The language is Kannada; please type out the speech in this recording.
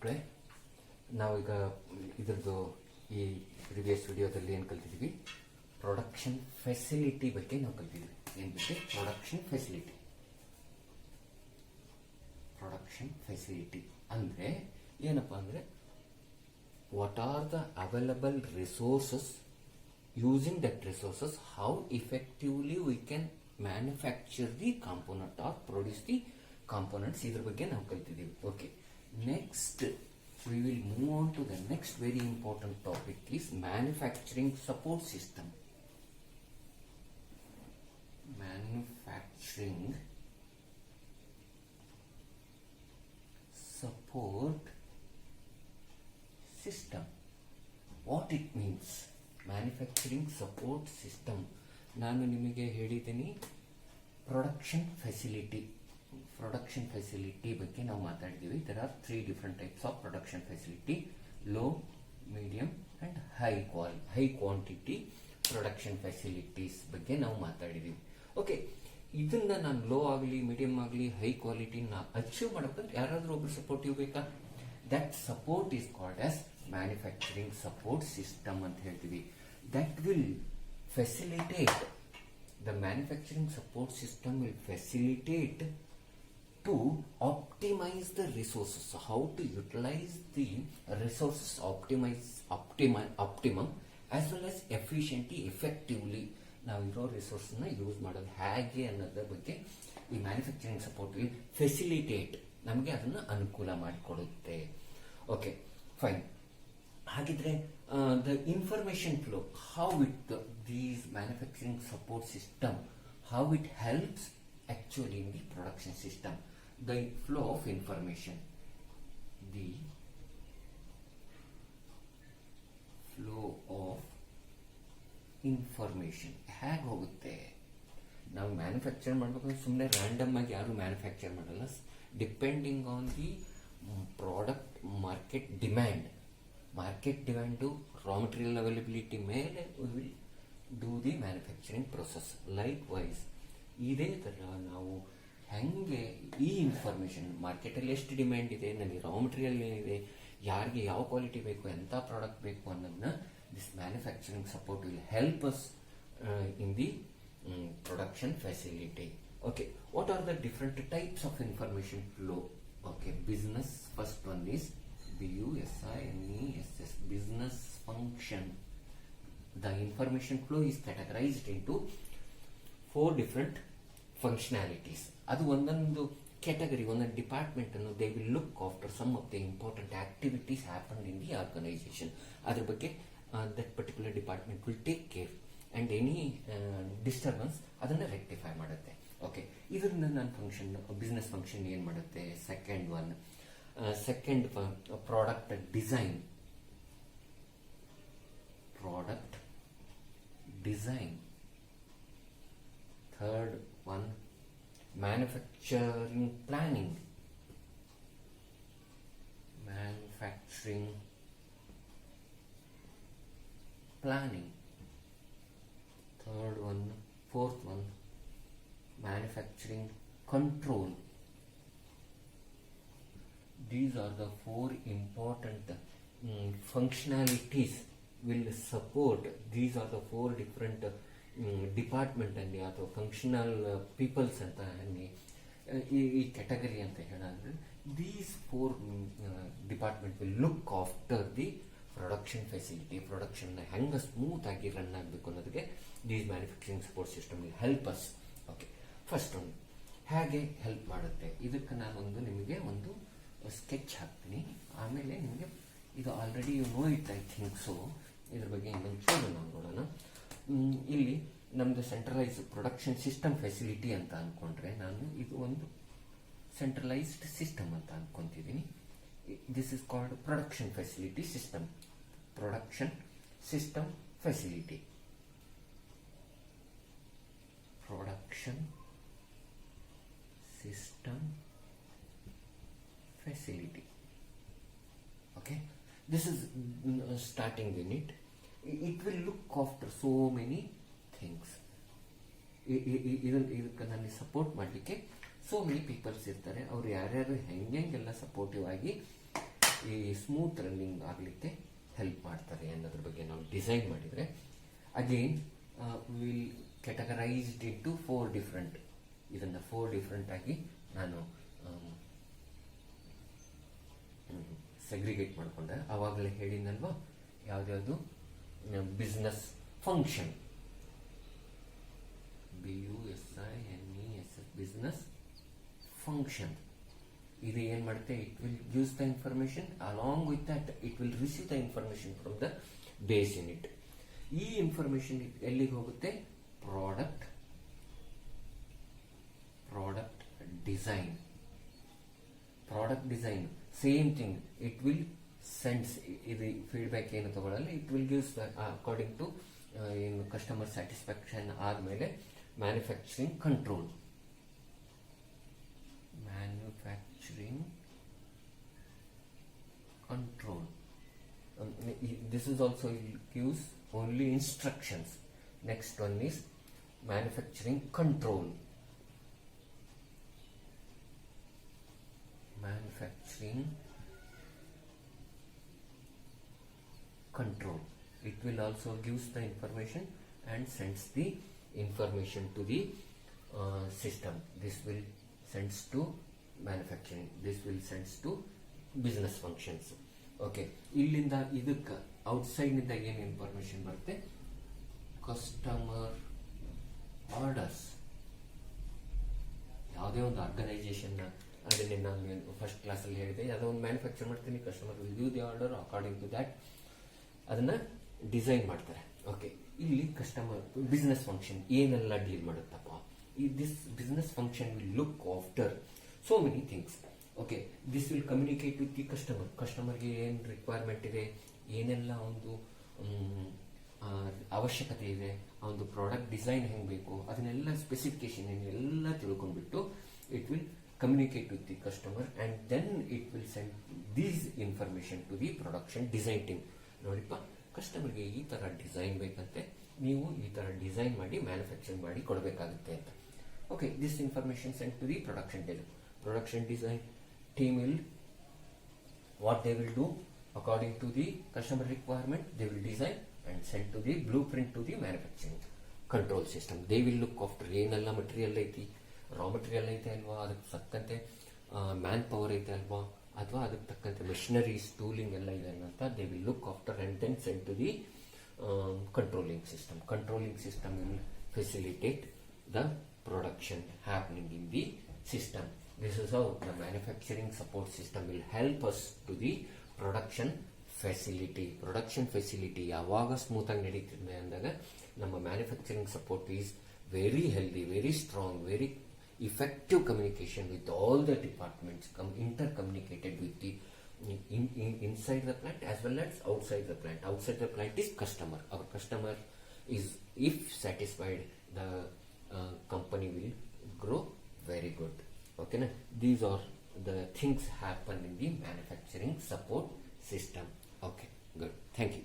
ಮಕ್ಕಳೇ, ನಾವೀಗ ಇದರದ್ದು ಈ ಪ್ರಿವಿಯಸ್ ವಿಡಿಯೋದಲ್ಲಿ ಏನು ಕಲ್ತಿದ್ವಿ, ಪ್ರೊಡಕ್ಷನ್ ಫೆಸಿಲಿಟಿ ಬಗ್ಗೆ ನಾವು ಕಲ್ತಿದ್ವಿ. ಏನು ಬಗ್ಗೆ? Production facility. ಪ್ರೊಡಕ್ಷನ್ ಫೆಸಿಲಿಟಿ ಅಂದರೆ ಏನಪ್ಪ ಅಂದರೆ, what are the available resources, using that resources how effectively we can manufacture the component or produce the components. ಇದ್ರ ಬಗ್ಗೆ ನಾವು ಕಲ್ತಿದ್ದೀವಿ. Okay, next we will move on to the next very important topic is manufacturing support system. Manufacturing support system. What it means? Manufacturing support system. ನಾನು ನಿಮಗೆ ಹೇಳಿದ್ದೀನಿ ಪ್ರೊಡಕ್ಷನ್ ಫೆಸಿಲಿಟಿ. ಪ್ರೊಡಕ್ಷನ್ ಫೆಸಿಲಿಟಿ ಬಗ್ಗೆ ನಾವು ಮಾತಾಡಿದ್ದೀವಿ. There are 3 different types of production facility: low, medium and high quantity production facilities ಬಗ್ಗೆ ನಾವು ಮಾತಾಡಿದ್ದೀವಿ. ಓಕೆ, ಇದನ್ನ ನಾನು ಲೋ ಆಗಲಿ, ಮೀಡಿಯಂ ಆಗಲಿ, ಹೈ ಕ್ವಾಲಿಟಿನ ಅಚೀವ್ ಮಾಡಬೇಕಂದ್ರೆ ಯಾರಾದರೂ ಒಬ್ರು ಸಪೋರ್ಟಿವ್ ಬೇಕಾ? That support is called as manufacturing support system ಅಂತ ಹೇಳ್ತೀವಿ. That will facilitate, the manufacturing support system will facilitate to optimize the resources, how to utilize the resources, optimum as well as efficiently, effectively ನಾವು ಇರೋ ರಿಸೋರ್ಸ್ನ ಯೂಸ್ ಮಾಡೋದು ಹೇಗೆ ಅನ್ನೋದ್ರ ಬಗ್ಗೆ ಈ ಮ್ಯಾನುಫ್ಯಾಕ್ಚರಿಂಗ್ ಸಪೋರ್ಟ್ ವಿಲ್ ಫೆಸಿಲಿಟೇಟ್, ನಮಗೆ ಅದನ್ನು ಅನುಕೂಲ ಮಾಡಿಕೊಡುತ್ತೆ. Okay, fine. ಹಾಗಿದ್ರೆ the information flow, how these manufacturing support system, how it helps actually in the production system. The flow of information, the flow of information ಹೇಗೆ ಹೋಗುತ್ತೆ? ನಾವು ಮ್ಯಾನುಫ್ಯಾಕ್ಚರ್ ಮಾಡಬೇಕಂದ್ರೆ ಸುಮ್ಮನೆ ರ್ಯಾಂಡಮ್ ಆಗಿ ಯಾರು ಮ್ಯಾನುಫ್ಯಾಕ್ಚರ್ ಮಾಡಲ್ಲ. Depending on the product market demand, raw material availability ಮೇಲೆ we will do the manufacturing process. Likewise ಇದೇ ಥರ ನಾವು ಹೆಂಗೆ ಈ ಇನ್ಫಾರ್ಮೇಷನ್, ಮಾರ್ಕೆಟಲ್ಲಿ ಎಷ್ಟು ಡಿಮ್ಯಾಂಡ್ ಇದೆ, ನನಗೆ ರಾ ಮೆಟೀರಿಯಲ್ ಏನಿದೆ, ಯಾರಿಗೆ ಯಾವ ಕ್ವಾಲಿಟಿ ಬೇಕು, ಎಂಥ ಪ್ರಾಡಕ್ಟ್ ಬೇಕು ಅನ್ನೋದನ್ನ this manufacturing support will help us in the production facility. Okay, what are the different types of information flow? Okay, business, first one is BUSINESS, business function. The information flow is categorized into 4 different functionalities. ಅದು ಒಂದೊಂದು ಕ್ಯಾಟಗರಿ, ಒಂದೊಂದು ಡಿಪಾರ್ಟ್ಮೆಂಟ್ ಅನ್ನು they will look after some of the important activities happen in the organisation. ಅದ್ರ ಬಗ್ಗೆ that particular department will take care and any disturbance ಅದನ್ನು ರೆಕ್ಟಿಫೈ ಮಾಡುತ್ತೆ. ಓಕೆ, ಇದರಿಂದ ನನ್ನ ಫಂಕ್ಷನ್, ಬಿಸ್ನೆಸ್ ಫಂಕ್ಷನ್ ಏನು ಮಾಡುತ್ತೆ? Second one, product design. Third one, manufacturing planning. Third one, fourth one, manufacturing control. These are the 4 important functionalities will support. These are the 4 different department ಅಲ್ಲಿ ಅಥವಾ ಫಂಕ್ಷನಲ್ ಪೀಪಲ್ಸ್ ಅಂತ ಈ ಕ್ಯಾಟಗರಿ ಅಂತ ಹೇಳಿದ್ರೆ, these 4 department will look after the production facility. ಪ್ರೊಡಕ್ಷನ್ನ ಹೆಂಗೆ ಸ್ಮೂತ್ ಆಗಿ ರನ್ ಆಗಬೇಕು ಅನ್ನೋದಕ್ಕೆ these manufacturing support system will help us. Okay, first ಒಂದು ಹೇಗೆ ಹೆಲ್ಪ್ ಮಾಡುತ್ತೆ, ಇದಕ್ಕೆ ನಾನೊಂದು ನಿಮಗೆ ಒಂದು ಸ್ಕೆಚ್ ಹಾಕ್ತೀನಿ. ಆಮೇಲೆ ನಿಮಗೆ ಇದು already you know it, I think so. ಇದ್ರ ಬಗ್ಗೆ ಇನ್ನೊಂದು ಚೂರು ನಾವು ನೋಡೋಣ. ಇಲ್ಲಿ ನಮ್ಮದು ಸೆಂಟ್ರಲೈಸ್ ಪ್ರೊಡಕ್ಷನ್ ಸಿಸ್ಟಮ್ ಫೆಸಿಲಿಟಿ ಅಂತ ಅಂದ್ಕೊಂಡ್ರೆ, ನಾನು ಇದು ಒಂದು ಸೆಂಟ್ರಲೈಸ್ಡ್ ಸಿಸ್ಟಮ್ ಅಂತ ಅಂದ್ಕೊತಿದ್ದೀನಿ. This is called production facility system. Production system facility, production system facility. Okay, this is starting unit. It will look after so many things. ಇದಕ್ಕೆ ನನಗೆ ಸಪೋರ್ಟ್ ಮಾಡಲಿಕ್ಕೆ ಸೋ ಮೆನಿ ಪೀಪಲ್ಸ್ ಇರ್ತಾರೆ. ಅವ್ರು ಯಾರ್ಯಾರು ಹೆಂಗೆಲ್ಲ ಸಪೋರ್ಟಿವ್ ಆಗಿ ಈ ಸ್ಮೂತ್ ರನ್ನಿಂಗ್ ಆಗಲಿಕ್ಕೆ ಹೆಲ್ಪ್ ಮಾಡ್ತಾರೆ ಅನ್ನೋದ್ರ ಬಗ್ಗೆ ನಾವು ಡಿಸೈನ್ ಮಾಡಿದರೆ, again will categorised into 4 different. ಇದನ್ನು 4 ಡಿಫ್ರೆಂಟ್ ಆಗಿ ನಾನು ಸೆಗ್ರಿಗೇಟ್ ಮಾಡಿಕೊಂಡೆ. ಆವಾಗಲೇ ಹೇಳಿದ್ನಲ್ವಾ, ಯಾವ್ದ್ಯಾವುದು business function, BUSINESS business function. ಇದು ಏನು ಮಾಡುತ್ತೆ, it will use the information, along with that it will receive the information from the base unit. ಈ ಇನ್ಫಾರ್ಮೇಶನ್ ಎಲ್ಲಿಗೆ ಹೋಗುತ್ತೆ, product design. Product design same thing, it will sends, ಇದು ಫೀಡ್ಬ್ಯಾಕ್ ಏನು ತಗೊಳ್ಳಲ್ಲ, it will gives according to ಏನು ಕಸ್ಟಮರ್ ಸ್ಯಾಟಿಸ್ಫ್ಯಾಕ್ಷನ್ ಆದಮೇಲೆ manufacturing control. This is also gives only instructions. Next one is manufacturing control. It will also gives the information and sends the information to the system. This will sends to manufacturing, this will sends to business functions. Okay, ಇಲ್ಲಿಂದ ಇದಕ್ಕೆ ಔಟ್ಸೈಡ್ ನಿಂದ ಏನು ಇನ್ಫಾರ್ಮೇಶನ್ ಬರುತ್ತೆ, ಕಸ್ಟಮರ್ ಆರ್ಡರ್ಸ್. ಯಾವುದೇ ಒಂದು ಆರ್ಗನೈಸೇಷನ್, ಅದನ್ನೇ ನಾನು ಫಸ್ಟ್ ಕ್ಲಾಸಲ್ಲಿ ಹೇಳಿದೆ, ಯಾವುದೋ ಒಂದು ಮ್ಯಾನುಫ್ಯಾಕ್ಚರ್ ಮಾಡ್ತೀನಿ, customer will give the order according to that, ಅದನ್ನ ಡಿಸೈನ್ ಮಾಡ್ತಾರೆ. ಓಕೆ, ಇಲ್ಲಿ ಕಸ್ಟಮರ್ ಬಿಸ್ನೆಸ್ ಫಂಕ್ಷನ್ ಏನೆಲ್ಲ ಡೀಲ್ ಮಾಡುತ್ತಪ್ಪ, this business function will look after so many things. Okay, this will communicate with the customer. ಕಸ್ಟಮರ್ಗೆ ಏನು ರಿಕ್ವೈರ್ಮೆಂಟ್ ಇದೆ, ಏನೆಲ್ಲ ಒಂದು ಅವಶ್ಯಕತೆ ಇದೆ, ಆ ಒಂದು ಪ್ರಾಡಕ್ಟ್ ಡಿಸೈನ್ ಹೆಂಗೆ ಬೇಕು, ಅದನ್ನೆಲ್ಲ ಸ್ಪೆಸಿಫಿಕೇಶನ್ ಎಲ್ಲ ತಿಳ್ಕೊಂಡ್ಬಿಟ್ಟು it will communicate with the customer and then it will send these information to the production design team. ನೋಡಿಪ್ಪ, ಕಸ್ಟಮರ್ಗೆ ಈ ಥರ ಡಿಸೈನ್ ಬೇಕಂತೆ, ನೀವು ಈ ಥರ ಡಿಸೈನ್ ಮಾಡಿ ಮ್ಯಾನುಫ್ಯಾಕ್ಚರಿಂಗ್ ಮಾಡಿ ಕೊಡಬೇಕಾಗುತ್ತೆ ಅಂತ. Okay, this information send to the production team. Production design team will, what they will do according to the customer requirement, they will design and send to the blueprint to the manufacturing control system. They will look after ಏನೆಲ್ಲ ಮಟೀರಿಯಲ್ ಐತಿ, ರಾ ಮಟೀರಿಯಲ್ ಐತೆ ಅಲ್ವಾ, ಅದಕ್ಕೆ ತಕ್ಕಂತೆ ಮ್ಯಾನ್ ಪವರ್ ಐತೆ ಅಲ್ವಾ, ಅಥವಾ ಅದಕ್ಕೆ ತಕ್ಕಂತೆ ಮೆಷಿನರೀಸ್ ಟೂಲಿಂಗ್ ಎಲ್ಲ ಇದೆ ಅಂತ they will look after and then send to the controlling system. Controlling system will facilitate the production happening in the system. This is how the manufacturing support system will help us to the production facility. Production facility ಯಾವಾಗ ಸ್ಮೂತ್ ಆಗಿ ನಡೀತಿದೆ ಅಂದಾಗ ನಮ್ಮ manufacturing support is very healthy, very strong, very effective communication with all the departments, intercommunicated with the inside the plant as well as outside the plant. Outside the plant is customer. Our customer is, if satisfied, the company will grow very good. Okay, na? These are the things happen in the manufacturing support system. Okay, good. Thank you.